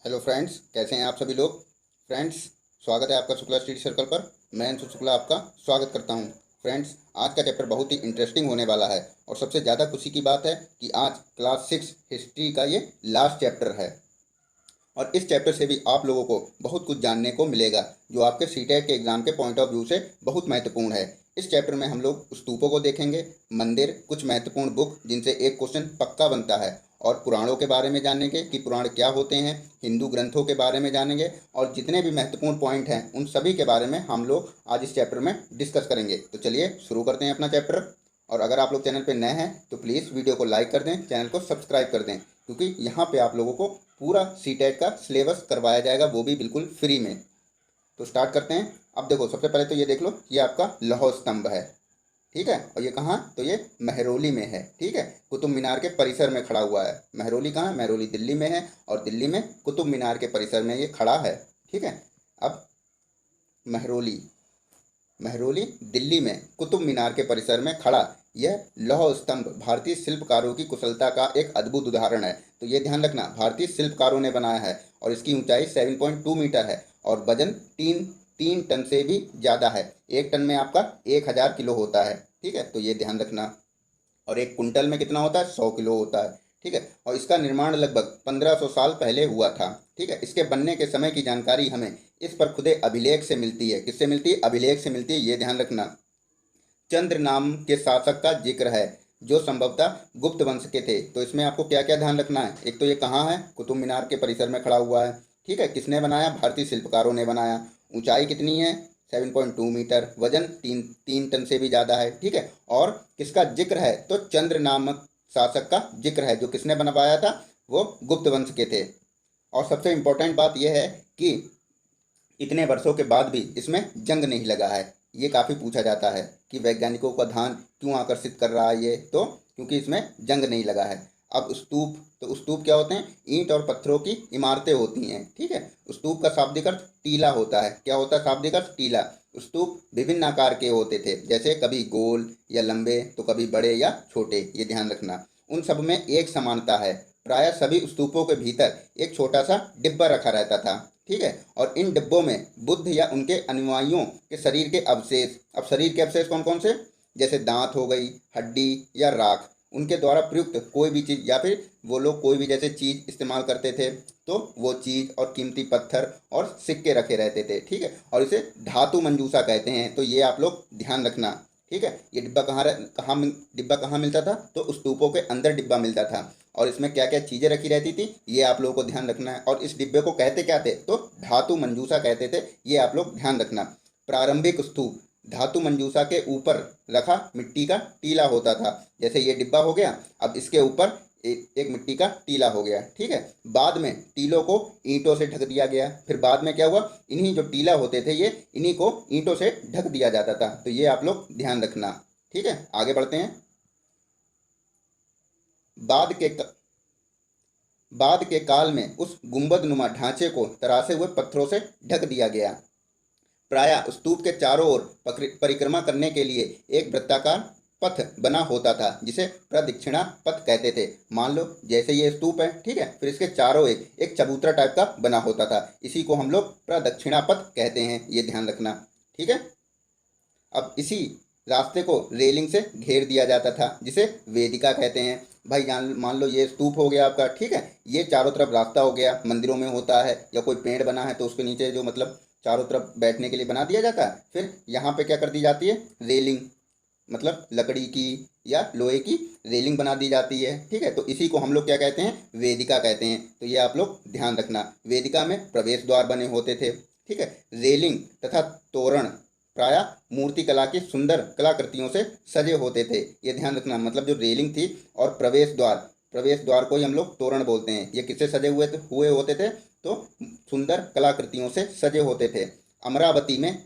Hello friends, कैसे हैं आप सभी लोग। फ्रेंड्स, स्वागत है आपका शुक्ला स्टडी सर्कल पर। मैं अंशु शुक्ला आपका स्वागत करता हूं। फ्रेंड्स, आज का चैप्टर बहुत ही इंटरेस्टिंग होने वाला है और सबसे ज़्यादा खुशी की बात है कि आज क्लास 6 हिस्ट्री का ये लास्ट चैप्टर है और इस चैप्टर से भी आप लोगों को बहुत कुछ जानने को मिलेगा जो आपके सीटेट के एग्ज़ाम के पॉइंट ऑफ व्यू से बहुत महत्वपूर्ण है। इस चैप्टर में हम लोग स्तूपों को देखेंगे, मंदिर, कुछ महत्वपूर्ण बुक जिनसे एक क्वेश्चन पक्का बनता है, और पुराणों के बारे में जानेंगे कि पुराण क्या होते हैं, हिंदू ग्रंथों के बारे में जानेंगे और जितने भी महत्वपूर्ण पॉइंट हैं उन सभी के बारे में हम लोग आज इस चैप्टर में डिस्कस करेंगे। तो चलिए शुरू करते हैं अपना चैप्टर। और अगर आप लोग चैनल पर नए हैं तो प्लीज़ वीडियो को लाइक कर दें, चैनल को सब्सक्राइब कर दें, क्योंकि यहाँ पे आप लोगों को पूरा सीटेट का सिलेबस करवाया जाएगा, वो भी बिल्कुल फ्री में। तो स्टार्ट करते हैं। अब देखो, सबसे पहले तो ये देख लो, ये आपका लौह स्तंभ है, ठीक है। और ये कहाँ, तो ये महरौली में है, ठीक है। कुतुब मीनार के परिसर में खड़ा हुआ है। महरौली कहाँ है, महरौली दिल्ली में है और दिल्ली में कुतुब मीनार के परिसर में ये खड़ा है, ठीक है। अब महरौली महरौली दिल्ली में कुतुब मीनार के परिसर में खड़ा यह लौह स्तंभ भारतीय शिल्पकारों की कुशलता का एक अद्भुत उदाहरण है। तो ये ध्यान रखना, भारतीय शिल्पकारों ने बनाया है और इसकी ऊंचाई 7.2 मीटर है और वजन तीन तीन टन से भी ज़्यादा है। एक टन में आपका 1000 किलो होता है, ठीक है। तो ये ध्यान रखना। और एक कुंटल में कितना होता है, 100 किलो होता है, ठीक है। और इसका निर्माण लगभग 1500 साल पहले हुआ था, ठीक है। इसके बनने के समय की जानकारी हमें इस पर खुदे अभिलेख से मिलती है। किससे मिलती है, अभिलेख से मिलती है, ये ध्यान रखना। चंद्र नाम के शासक का जिक्र है जो संभवतः गुप्त वंश के थे। तो इसमें आपको क्या क्या ध्यान रखना है, एक तो ये कहाँ है, कुतुब मीनार के परिसर में खड़ा हुआ है, ठीक है। किसने बनाया, भारतीय शिल्पकारों ने बनाया। ऊंचाई कितनी है, 7.2 मीटर, वजन तीन तीन टन से भी ज़्यादा है, ठीक है। और किसका जिक्र है, तो चंद्र नामक शासक का जिक्र है। जो किसने बनवाया था, वो गुप्त वंश के थे। और सबसे इम्पोर्टेंट बात यह है कि इतने वर्षों के बाद भी इसमें जंग नहीं लगा है। ये काफ़ी पूछा जाता है कि वैज्ञानिकों का ध्यान क्यों आकर्षित कर रहा है ये, तो क्योंकि इसमें जंग नहीं लगा है। अब स्तूप, तो स्तूप क्या होते हैं, ईंट और पत्थरों की इमारतें होती हैं, ठीक है। स्तूप का शाब्दिक अर्थ टीला होता है। क्या होता है शाब्दिक अर्थ, टीला। स्तूप विभिन्न आकार के होते थे, जैसे कभी गोल या लंबे तो कभी बड़े या छोटे, ये ध्यान रखना। उन सब में एक समानता है, प्रायः सभी स्तूपों के भीतर एक छोटा सा डिब्बा रखा रहता था, ठीक है। और इन डिब्बों में बुद्ध या उनके अनुयायियों के शरीर के अवशेष, अब शरीर के अवशेष कौन कौन से, जैसे दांत हो गई, हड्डी या राख, उनके द्वारा प्रयुक्त कोई भी चीज़, या फिर वो लोग कोई भी जैसे चीज़ इस्तेमाल करते थे तो वो चीज़ और कीमती पत्थर और सिक्के रखे रहते थे, ठीक है। और इसे धातु मंजूसा कहते हैं। तो ये आप लोग ध्यान रखना, ठीक है। ये डिब्बा डिब्बा कहाँ मिलता था, तो स्तूपों के अंदर डिब्बा मिलता था और इसमें क्या क्या चीज़ें रखी रहती थी, ये आप लोगों को ध्यान रखना है। और इस डिब्बे को कहते क्या थे, तो धातु मंजूसा कहते थे, ये आप लोग ध्यान रखना। प्रारंभिक स्तूप धातु मंजूसा के ऊपर रखा मिट्टी का टीला होता था, जैसे ये डिब्बा हो गया, अब इसके ऊपर एक मिट्टी का टीला हो गया, ठीक है। बाद में टीलों को ईंटों से ढक दिया गया। फिर बाद में क्या हुआ, इन्हीं जो टीला होते थे ये, इन्हीं को ईंटों से ढक दिया जाता था। तो ये आप लोग ध्यान रखना, ठीक है। आगे बढ़ते हैं। बाद के बाद के काल में उस गुंबदनुमा ढांचे को तरासे हुए पत्थरों से ढक दिया गया। प्रायः स्तूप के चारों ओर परिक्रमा करने के लिए एक वृत्ताकार पथ बना होता था जिसे प्रदक्षिणा पथ कहते थे। मान लो जैसे ये स्तूप है, ठीक है, फिर इसके चारों एक एक चबूतरा टाइप का बना होता था, इसी को हम लोग प्रदक्षिणा पथ कहते हैं, ये ध्यान रखना, ठीक है। अब इसी रास्ते को रेलिंग से घेर दिया जाता था जिसे वेदिका कहते हैं। भाई जान, मान लो ये स्तूप हो गया आपका, ठीक है। ये चारों तरफ रास्ता हो गया, मंदिरों में होता है या कोई पेड़ बना है तो उसके नीचे जो मतलब चारों तरफ बैठने के लिए बना दिया जाता है। फिर यहाँ पे क्या कर दी जाती है, रेलिंग, मतलब लकड़ी की या लोहे की रेलिंग बना दी जाती है, ठीक है। तो इसी को हम लोग क्या कहते हैं, वेदिका कहते हैं। तो ये आप लोग ध्यान रखना। वेदिका में प्रवेश द्वार बने होते थे, ठीक है। रेलिंग तथा तोरण प्रायः मूर्ति कला की सुंदर कलाकृतियों से सजे होते थे, ये ध्यान रखना। मतलब जो रेलिंग थी और प्रवेश द्वार को ही हम लोग तोरण बोलते हैं, ये किससे सजे हुए होते थे, तो सुंदर कलाकृतियों से सजे होते थे। अमरावती में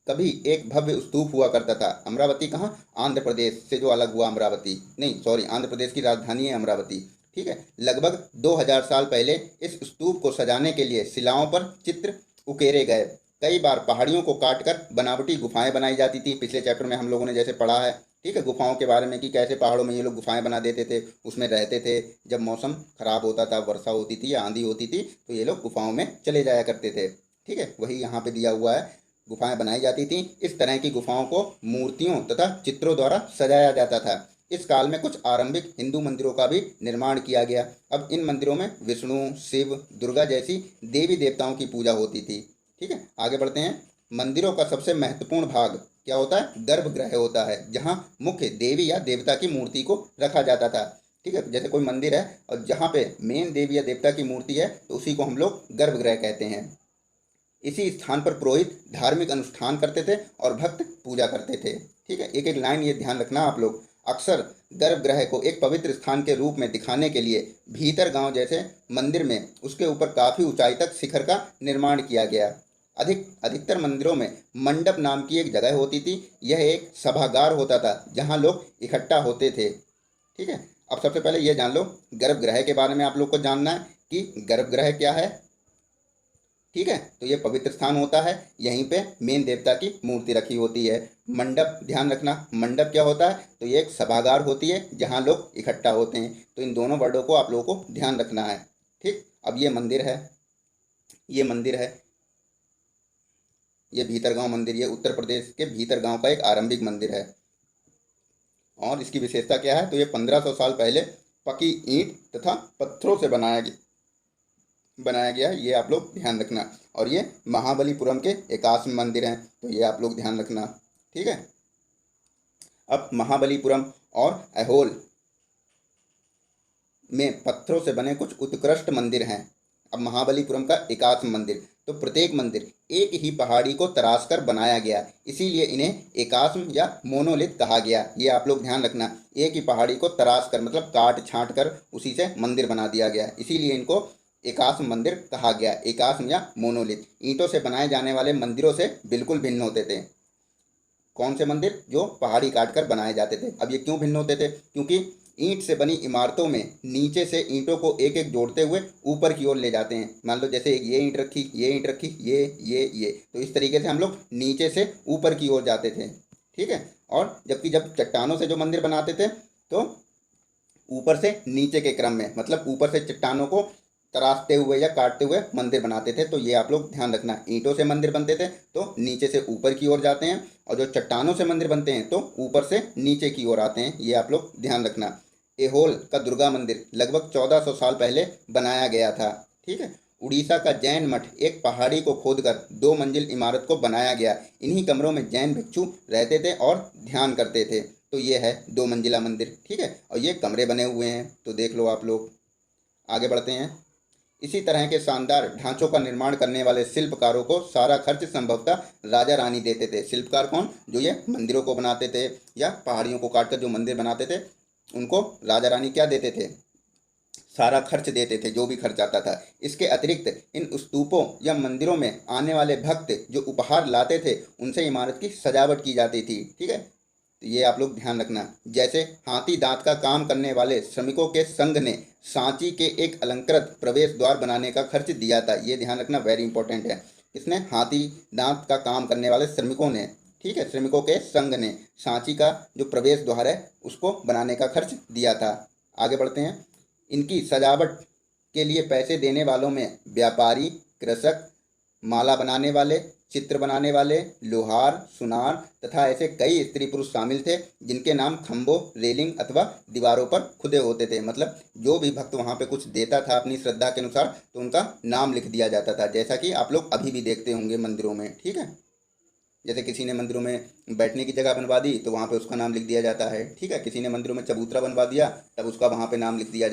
कभी एक भव्य स्तूप हुआ करता था। अमरावती कहाँ, आंध्र प्रदेश से जो अलग हुआ, अमरावती नहीं, सॉरी, आंध्र प्रदेश की राजधानी है अमरावती, ठीक है। लगभग 2000 साल पहले इस स्तूप को सजाने के लिए शिलाओं पर चित्र उकेरे गए। कई बार पहाड़ियों को काटकर बनावटी गुफाएं बनाई जाती थी, पिछले चैप्टर में हम लोगों ने जैसे पढ़ा है, ठीक है, गुफाओं के बारे में कि कैसे पहाड़ों में ये लोग गुफाएं बना देते थे, उसमें रहते थे। जब मौसम खराब होता था, वर्षा होती थी या आंधी होती थी, तो ये लोग गुफाओं में चले जाया करते थे। ठीक है, वही यहाँ पे दिया हुआ है, गुफाएं बनाई जाती थीं। इस तरह की गुफाओं को मूर्तियों तथा चित्रों द्वारा सजाया जाता था। इस काल में कुछ आरंभिक हिंदू मंदिरों का भी निर्माण किया गया। अब इन मंदिरों में विष्णु, शिव, दुर्गा जैसी देवी देवताओं की पूजा होती थी। ठीक है, आगे बढ़ते हैं। मंदिरों का सबसे महत्वपूर्ण भाग क्या होता है? गर्भगृह होता है, जहाँ मुख्य देवी या देवता की मूर्ति को रखा जाता था। ठीक है, जैसे कोई मंदिर है और जहाँ पे मेन देवी या देवता की मूर्ति है, तो उसी को हम लोग गर्भगृह कहते हैं। इसी स्थान पर पुरोहित धार्मिक अनुष्ठान करते थे और भक्त पूजा करते थे। ठीक है, एक एक लाइन ये ध्यान रखना आप लोग। अक्सर गर्भगृह को एक पवित्र स्थान के रूप में दिखाने के लिए भीतर गांव जैसे मंदिर में उसके ऊपर काफ़ी ऊंचाई तक शिखर का निर्माण किया गया। अधिकतर मंदिरों में मंडप नाम की एक जगह होती थी। यह एक सभागार होता था जहां लोग इकट्ठा होते थे। ठीक है, अब सबसे पहले ये जान लो गर्भगृह के बारे में। आप लोग को जानना है कि गर्भगृह क्या है। ठीक है, तो ये पवित्र स्थान होता है, यहीं पे मेन देवता की मूर्ति रखी होती है। मंडप ध्यान रखना, मंडप क्या होता है? तो ये एक सभागार होती है जहाँ लोग इकट्ठा होते हैं। तो इन दोनों वर्डों को आप लोगों को ध्यान रखना है। ठीक, अब ये मंदिर है, ये मंदिर है, ये भीतरगांव मंदिर, ये उत्तर प्रदेश के भीतरगांव का एक आरंभिक मंदिर है। और इसकी विशेषता क्या है? तो ये 1500 साल पहले पकी ईंट तथा पत्थरों से बनाया गया है, ये आप लोग ध्यान रखना। और ये महाबलीपुरम के एकाश्म मंदिर हैं, तो ये आप लोग ध्यान रखना। ठीक है, अब महाबलीपुरम और ऐहोल में पत्थरों से बने कुछ उत्कृष्ट मंदिर हैं। अब महाबलीपुरम का एकाश्म मंदिर, तो प्रत्येक मंदिर एक ही पहाड़ी को तराश कर बनाया गया, इसीलिए इन्हें एकाश्म या मोनोलिथ कहा गया। ये आप लोग ध्यान रखना, एक ही पहाड़ी को तराश कर मतलब काट छांट कर उसी से मंदिर बना दिया गया, इसीलिए इनको एकाश्म मंदिर कहा गया। एकाश्म या मोनोलिथ ईंटों से बनाए जाने वाले मंदिरों से बिल्कुल भिन्न होते थे। कौन से मंदिर? जो पहाड़ी काट कर बनाए जाते थे। अब ये क्यों भिन्न होते थे? क्योंकि ईंट से बनी इमारतों में नीचे से ईंटों को एक एक जोड़ते हुए ऊपर की ओर ले जाते हैं। मान लो जैसे एक ये ईंट रखी, ये ईंट रखी, ये, तो इस तरीके से हम लोग नीचे से ऊपर की ओर जाते थे। ठीक है, और जबकि जब चट्टानों से जो मंदिर बनाते थे तो ऊपर से नीचे के क्रम में, मतलब ऊपर से चट्टानों को तराशते हुए या काटते हुए मंदिर बनाते थे। तो ये आप लोग ध्यान रखना, ईंटों से मंदिर बनते थे तो नीचे से ऊपर की ओर जाते हैं, और जो चट्टानों से मंदिर बनते हैं तो ऊपर से नीचे की ओर आते हैं। ये आप लोग ध्यान रखना। ऐहोल का दुर्गा मंदिर लगभग 1400 साल पहले बनाया गया था। ठीक है, उड़ीसा का जैन मठ एक पहाड़ी को खोदकर 2 मंजिल इमारत को बनाया गया। इन्हीं कमरों में जैन भिक्षु रहते थे और ध्यान करते थे। तो ये है 2 मंजिला मंदिर। ठीक है, और ये कमरे बने हुए हैं, तो देख लो आप लोग। आगे बढ़ते हैं। इसी तरह के शानदार ढांचों का निर्माण करने वाले शिल्पकारों को सारा खर्च संभवतः राजा रानी देते थे। शिल्पकार कौन? जो ये मंदिरों को बनाते थे या पहाड़ियों को काटकर जो मंदिर बनाते थे, उनको राजा रानी क्या देते थे? सारा खर्च देते थे, जो भी खर्च आता था। इसके अतिरिक्त इन स्तूपों या मंदिरों में आने वाले भक्त जो उपहार लाते थे, उनसे इमारत की सजावट की जाती थी। ठीक है, तो ये आप लोग ध्यान रखना। जैसे हाथी दांत का काम करने वाले श्रमिकों के संघ ने सांची के एक अलंकृत प्रवेश द्वार बनाने का खर्च दिया था। ये ध्यान रखना, वेरी इंपॉर्टेंट है। इसने हाथी दांत का काम करने वाले श्रमिकों ने, ठीक है, श्रमिकों के संघ ने सांची का जो प्रवेश द्वार है उसको बनाने का खर्च दिया था। आगे बढ़ते हैं। इनकी सजावट के लिए पैसे देने वालों में व्यापारी, कृषक, माला बनाने वाले, चित्र बनाने वाले, लोहार, सुनार तथा ऐसे कई स्त्री पुरुष शामिल थे जिनके नाम खंभों, रेलिंग अथवा दीवारों पर खुदे होते थे। मतलब जो भी भक्त वहाँ पे कुछ देता था अपनी श्रद्धा के अनुसार, तो उनका नाम लिख दिया जाता था, जैसा कि आप लोग अभी भी देखते होंगे मंदिरों में। ठीक है, जैसे किसी ने मंदिरों में बैठने की जगह बनवा दी तो वहाँ पे उसका नाम लिख दिया जाता है। ठीक है, किसी ने मंदिरों में चबूतरा बनवा दिया तब उसका वहाँ पे नाम लिख दिया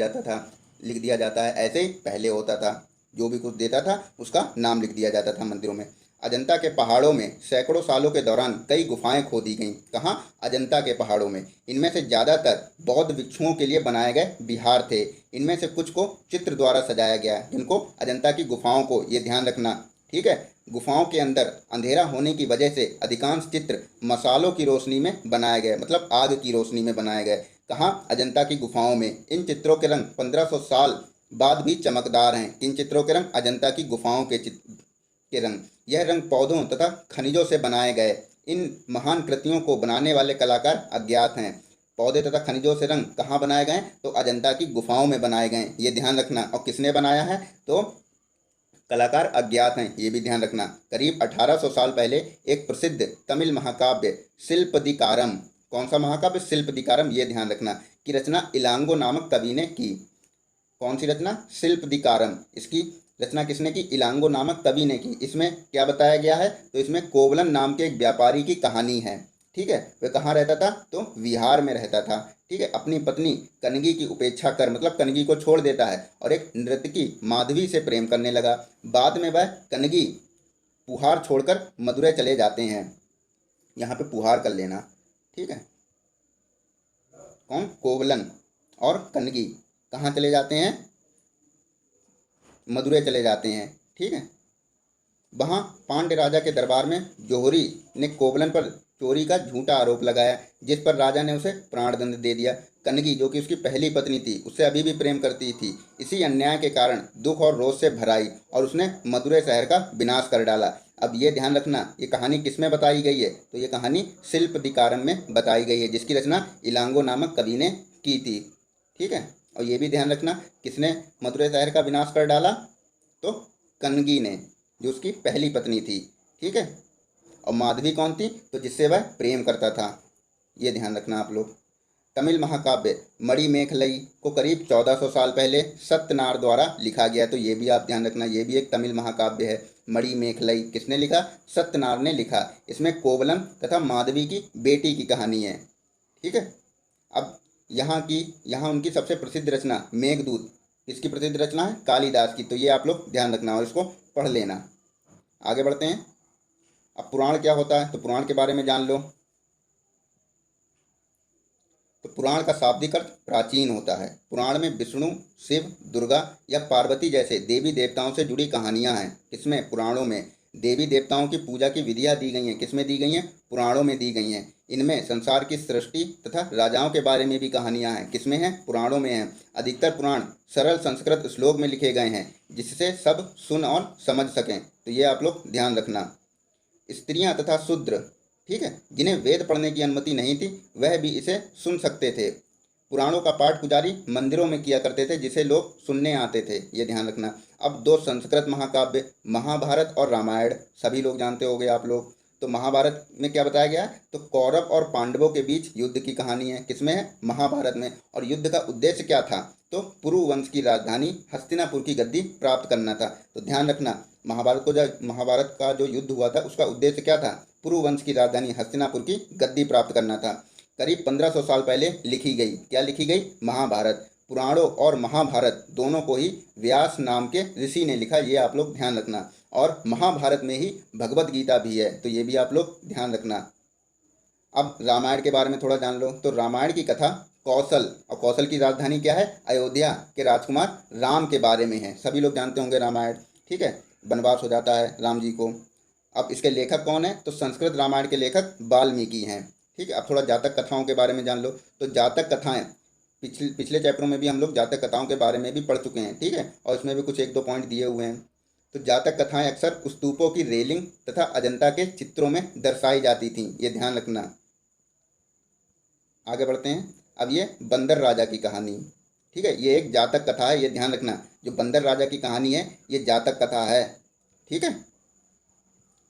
जाता है। ऐसे ही पहले होता था, जो भी कुछ देता था उसका नाम लिख दिया जाता था मंदिरों में। अजंता के पहाड़ों में सैकड़ों सालों के दौरान कई गुफाएं खोदी गईं। कहाँ? अजंता के पहाड़ों में। इनमें से ज़्यादातर बौद्ध भिक्षुओं के लिए बनाए गए विहार थे। इनमें से कुछ को चित्र द्वारा सजाया गया है, जिनको अजंता की गुफाओं को, ये ध्यान रखना। ठीक है, गुफाओं के अंदर अंधेरा होने की वजह से अधिकांश चित्र मसालों की रोशनी में बनाए गए, मतलब आग की रोशनी में बनाए गए। कहाँ? अजंता की गुफाओं में। इन चित्रों के रंग 1500 साल बाद भी चमकदार हैं। इन चित्रों के रंग? अजंता की गुफाओं के रंग। यह रंग पौधों तथा खनिजों से बनाए गए इन महान कृतियों को बनाने वाले कलाकार अज्ञात हैं। पौधे तथा खनिजों से रंग कहाँ बनाए गए? तो अजंता की गुफाओं में बनाए गए, ये ध्यान रखना। और किसने बनाया है? तो कलाकार अज्ञात हैं, ये भी ध्यान रखना। करीब 1800 साल पहले एक प्रसिद्ध तमिल महाकाव्य शिल्पदिकारम, कौन सा महाकाव्य? शिल्पदिकारम, ये ध्यान रखना, की रचना इलांगो नामक कवि ने की। कौन सी रचना? शिल्पदिकारम। इसकी रचना किसने की? इलांगो नामक कवि ने की। इसमें क्या बताया गया है? तो इसमें कोवलन नाम के एक व्यापारी की कहानी है। ठीक है, वह कहाँ रहता था? तो विहार में रहता था। ठीक है, अपनी पत्नी कनगी की उपेक्षा कर, मतलब कनगी को छोड़ देता है और एक नर्तकी माधवी से प्रेम करने लगा। बाद में वह कनगी पुहार छोड़कर मदुरै चले जाते हैं। यहाँ पे पुहार कर लेना। ठीक है, कौन? कोवलन और कनगी कहाँ चले जाते हैं? मदुरै चले जाते हैं। ठीक है, वहाँ पांड्य राजा के दरबार में जोहरी ने कोवलन पर चोरी का झूठा आरोप लगाया, जिस पर राजा ने उसे प्राणदंड दे दिया। कनगी, जो कि उसकी पहली पत्नी थी, उससे अभी भी प्रेम करती थी, इसी अन्याय के कारण दुख और रोष से भराई और उसने मदुरै शहर का विनाश कर डाला। अब ये ध्यान रखना, ये कहानी किस में बताई गई है? तो ये कहानी शिल्पदिकारम में बताई गई है, जिसकी रचना इलांगो नामक कवि ने की थी। ठीक है, और ये भी ध्यान रखना, किसने मदुरै शहर का विनाश कर डाला? तो कनगी ने, जो उसकी पहली पत्नी थी। ठीक है, और माधवी कौन थी? तो जिससे वह प्रेम करता था। ये ध्यान रखना आप लोग। तमिल महाकाव्य मणिमेखलई को करीब 1400 साल पहले सत्यनार द्वारा लिखा गया, तो ये भी आप ध्यान रखना, ये भी एक तमिल महाकाव्य है। मणिमेखलई किसने लिखा? सत्यनार ने लिखा। इसमें कोवलम तथा माधवी की बेटी की कहानी है। ठीक है, अब यहाँ उनकी सबसे प्रसिद्ध रचना मेघदूत, किसकी प्रसिद्ध रचना है? कालिदास की। तो ये आप लोग ध्यान रखना और इसको पढ़ लेना। आगे बढ़ते हैं। अब पुराण क्या होता है? तो पुराण के बारे में जान लो। तो पुराण का शाब्दिक अर्थ प्राचीन होता है। पुराण में विष्णु, शिव, दुर्गा या पार्वती जैसे देवी देवताओं से जुड़ी कहानियां हैं। किसमें? पुराणों में। देवी देवताओं की पूजा की विधियां दी गई हैं, किसमें दी गई हैं? पुराणों में दी गई हैं। इनमें संसार की सृष्टि तथा राजाओं के बारे में भी कहानियां हैं, किसमें हैं? पुराणों में हैं। अधिकतर पुराण सरल संस्कृत श्लोक में लिखे गए हैं, जिससे सब सुन और समझ सकें। तो ये आप लोग ध्यान रखना। स्त्रियां तथा शूद्र, ठीक है, जिन्हें वेद पढ़ने की अनुमति नहीं थी, वह भी इसे सुन सकते थे। पुराणों का पाठ पुजारी मंदिरों में किया करते थे, जिसे लोग सुनने आते थे, ये ध्यान रखना। अब दो संस्कृत महाकाव्य महाभारत और रामायण सभी लोग जानते होंगे आप लोग। तो महाभारत में क्या बताया गया है? तो कौरव और पांडवों के बीच युद्ध की कहानी है। किसमें है? महाभारत में। और युद्ध का उद्देश्य क्या था? तो पुरु वंश की राजधानी हस्तिनापुर की गद्दी प्राप्त करना था। तो ध्यान रखना, महाभारत का जो युद्ध हुआ था, उसका उद्देश्य क्या था? पुरु वंश की राजधानी हस्तिनापुर की गद्दी प्राप्त करना था। करीब 1500 साल पहले लिखी गई, क्या लिखी गई? महाभारत। पुराणों और महाभारत दोनों को ही व्यास नाम के ऋषि ने लिखा, ये आप लोग ध्यान रखना। और महाभारत में ही भगवत गीता भी है, तो ये भी आप लोग ध्यान रखना। अब रामायण के बारे में थोड़ा जान लो। तो रामायण की कथा कौशल, और कौशल की राजधानी क्या है? अयोध्या के राजकुमार राम के बारे में है। सभी लोग जानते होंगे रामायण। ठीक है, वनवास हो जाता है राम जी को। अब इसके लेखक कौन है? तो संस्कृत रामायण के लेखक वाल्मीकि हैं। ठीक है, अब थोड़ा जातक कथाओं के बारे में जान लो। तो जातक कथाएं पिछले चैप्टरों में भी हम लोग जातक कथाओं के बारे में भी पढ़ चुके हैं। ठीक है, और इसमें भी कुछ एक दो पॉइंट दिए हुए हैं। तो जातक कथाएं अक्सर स्तूपों की रेलिंग तथा अजंता के चित्रों में दर्शाई जाती थीं, ये ध्यान रखना। आगे बढ़ते हैं। अब ये बंदर राजा की कहानी, ठीक है, ये एक जातक कथा है, ये ध्यान रखना। जो बंदर राजा की कहानी है, ये जातक कथा है। ठीक है,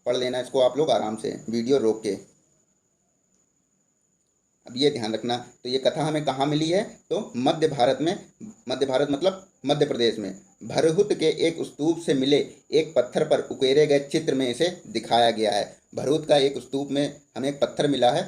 पढ़ लेना इसको आप लोग आराम से, वीडियो रोक के। अब ये ध्यान रखना, तो ये कथा हमें कहाँ मिली है? तो मध्य भारत में। मध्य भारत मतलब मध्य प्रदेश में भरहुत के एक स्तूप से मिले एक पत्थर पर उकेरे गए चित्र में इसे दिखाया गया है। भरहुत का एक स्तूप में हमें एक पत्थर मिला है,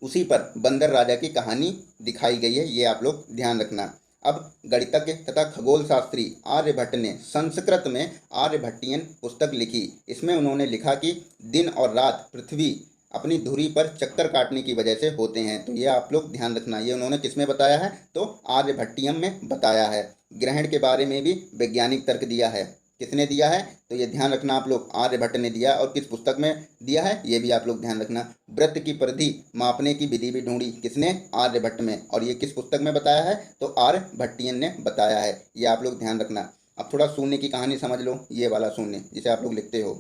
उसी पर बंदर राजा की कहानी दिखाई गई है, ये आप लोग ध्यान रखना। अब गणितज्ञ तथा खगोल शास्त्री आर्यभट्ट ने संस्कृत में आर्यभट्टियन पुस्तक लिखी। इसमें उन्होंने लिखा कि दिन और रात पृथ्वी अपनी धुरी पर चक्कर काटने की वजह से होते हैं। तो ये आप लोग ध्यान रखना, ये उन्होंने किसमें बताया है? तो आर्यभट्टियम में बताया है। ग्रहण के बारे में भी वैज्ञानिक तर्क दिया है। किसने दिया है? तो ये ध्यान रखना आप लोग, आर्यभट्ट ने दिया। और किस पुस्तक में दिया है, ये भी आप लोग ध्यान रखना। वृत्त की परिधि मापने की विधि भी ढूंढी, किसने? आर्यभट्ट में। और ये किस पुस्तक में बताया है? तो आर्यभट्टियन ने बताया है, ये आप लोग ध्यान रखना। अब थोड़ा शून्य की कहानी समझ लो, ये वाला शून्य जिसे आप लोग लिखते हो।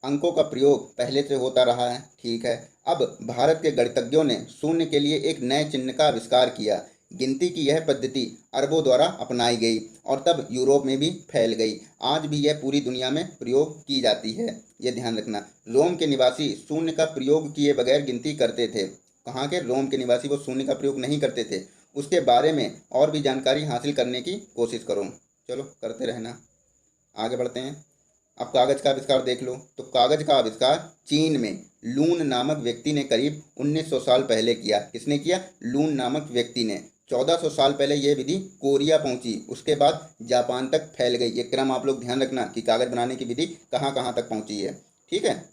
अंकों का प्रयोग पहले से होता रहा है, ठीक है। अब भारत के गणितज्ञों ने शून्य के लिए एक नए चिन्ह का आविष्कार किया। गिनती की यह पद्धति अरबों द्वारा अपनाई गई और तब यूरोप में भी फैल गई। आज भी यह पूरी दुनिया में प्रयोग की जाती है, यह ध्यान रखना। रोम के निवासी शून्य का प्रयोग किए बगैर गिनती करते थे। कहाँ के रोम के निवासी, वो शून्य का प्रयोग नहीं करते थे। उसके बारे में और भी जानकारी हासिल करने की कोशिश करो, चलो करते रहना। आगे बढ़ते हैं। अब कागज़ का आविष्कार देख लो। तो कागज़ का आविष्कार चीन में लून नामक व्यक्ति ने करीब 1900 साल पहले किया। किसने किया? लून नामक व्यक्ति ने। 1400 साल पहले यह विधि कोरिया पहुंची, उसके बाद जापान तक फैल गई। ये क्रम आप लोग ध्यान रखना कि कागज़ बनाने की विधि कहाँ कहाँ तक पहुंची है, ठीक है।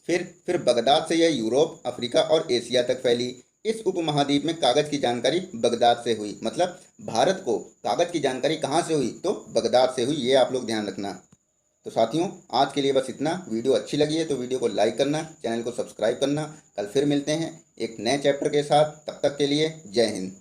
फिर बगदाद से यह यूरोप, अफ्रीका और एशिया तक फैली। इस उपमहाद्वीप में कागज़ की जानकारी बगदाद से हुई। मतलब भारत को कागज़ की जानकारी कहाँ से हुई? तो बगदाद से हुई। ये आप लोग ध्यान रखना। तो साथियों, आज के लिए बस इतना। वीडियो अच्छी लगी है तो वीडियो को लाइक करना, चैनल को सब्सक्राइब करना। कल फिर मिलते हैं एक नए चैप्टर के साथ। तब तक के लिए जय हिंद।